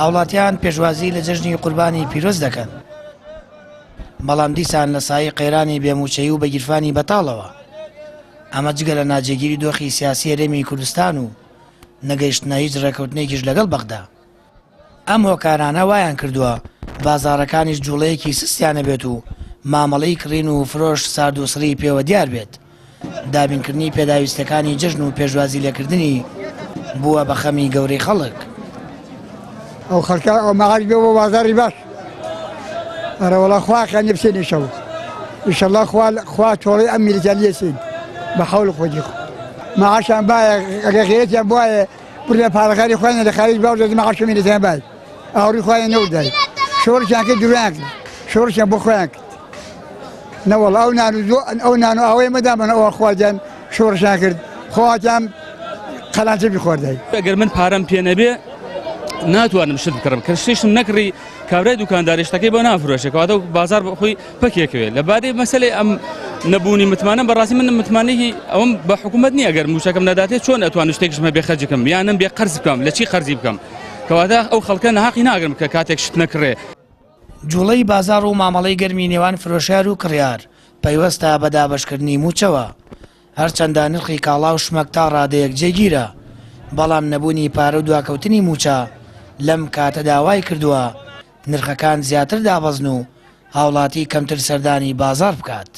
هاوڵاتیان پێشوازی لە جەژنی قوربانی پیرۆز دەکەن، بەڵام دیسان لە سایە قەیرانی بێموچەیی و بەگیرفانی بەتاڵەوە. ئەمە جگە لە ناجێگیری دۆخی سیاسی هەرێمی کوردستان و نەگەیشتنە هیچ ڕێکەوتنێکیش لەگەڵ بەغدا. ئەم هۆکارانە وایان کردووە بازاڕەکانیش جوڵەیەکی سستیانە بێت و مامەڵەی کڕین و فرۆش سارد و سڕی پێوە دیار بێت. دابینکردنی پێداویستەکانی جەژن و پێشوازی لێکردنی بووە بە خەمی گەورەی خەڵک. ئەو خەڵکە ئەو مەغاز بێ بۆ بازاری باش. ئەرە وەڵا خواکان بسێنی شەو ئینشەڵڵا خوا تۆڵەی ئەم میلیتان لێسین بە حەوڵ خۆجی خۆ مەعاشیان بایە ئەگەر غیرەتیان بوایە بڕێ پارەکاری خۆیان لە خارج باو دەزی مەعاش میلیتان بای ئاوڕی خۆیان نەودای شۆڕشیان کرد درویان کرد شۆڕشیان بۆ خۆیان کرد نەوەڵ ئەو نان و ئاوەی مەدامن ئەوە خواجیان شۆڕشیان کرد خۆاتیان قەلانچە بیخۆردای. ئەگەر من پارەم پێ نەبێ ناتوانم شت بکڕم کە شتێشم نەکڕی کابرای دوکانداری شتەکەی بۆ نافرۆشێکەوەدە بازار خۆی پەکێکوێت لە بادەی مەسەلەی ئەم نەبوونی متمانە بەڕاستی من متمانەی ئەوم بە حکوومەت نییە ئەگەر موشەکەم نەداتێت چۆن ئەتوانم شتێکشمە بێ خەرج بکەم یانم بێ قەرز بکەم لە چی خەرجی بکەم کەواتە ئەو خەڵکە نەحەقی ناگرم کە کاتێک شت نەکڕێ. جوڵەی بازار و مامەڵەی گەرمی نێوان فرۆشیار و کڕیار پەیوەستە بە دابەشکردنی موچەوە، هەرچەندە نرخی کاڵا و شمەک تا ڕادەیەک جێگیرە، بەڵام نەبوونی پارە و دواکەوتنی موچە لەم کاتە داوای کردووە نرخەکان زیاتر دابەزن و هاوڵاتی کەمتر سەردانی بازار بکات.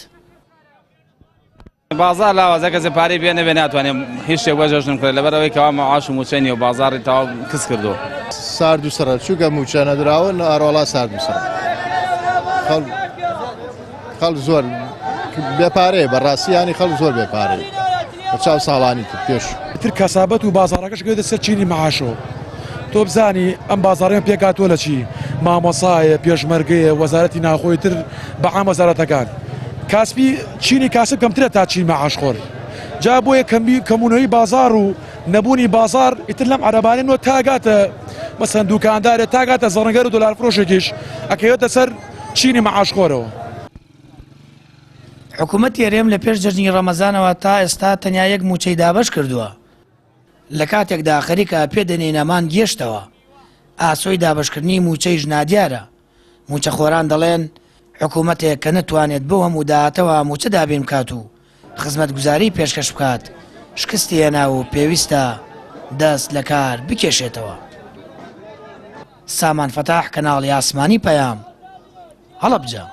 بازار لاوازە کەسێ پارەی پێ نەبێ ناتوانێت هیچ شتێک بۆ جەژن بکرێت لەبەرەوەی کەوا مەعاش و موچەی نیە و بازاڕی تەواو کەس کردو. سارد و سەرەت چووکە موچە نەدراون ئەڕۆڵا سارد و سەرەت خەڵ زۆر بێپارەیە بەڕاستیانی خەڵ زۆر بێپارەیە بە چاو ساڵانی تر پێش تر کەسابەت و بازاڕەکەش گوێتە سەر چینی مەعاشەوە. تۆ بزانی ئەم بازاڕیان پێکاتوە لە چی مامۆسایە پێشمەرگەیە وەزارەتی ناخۆی تر بەعام وەزارەتەکان کاسبی چینی کاسب کەمترە تا چین مەعاشخۆر جا بۆیە کەمونەوەی بازار و نەبوونی بازار ئیتر لەم عەرەبانەوە تاگاتە مەسەن دوکاندارێت تاگاتە زەڕەنگەر و دۆلار فرۆشێکیش ئەکەوێتە سەر چینی مەعاشخۆرەوە. حکوومەت هێرێم لە پێش جەژنی ڕەمەزانەوە تا ئێستا تەنیا یەک موچەی دابەش کردووە. لە کاتێکدا خەریکە پێدەنێنەمان گەشتەوە ئاسۆی دابشکردنی موچەیش نادیارە. موچەخۆران دەڵێن حکوومەتێک کە نەتوانێت بۆ هەموو داهاتەوە موچە دابین بکات و خزمەتگوزاری پێشکەش بکات شکستی هێنا و پێویستە دەست لە کار بکێشێتەوە. سامان فەتاح، کەناڵی ئاسمانی پەیام، هەڵەبجە.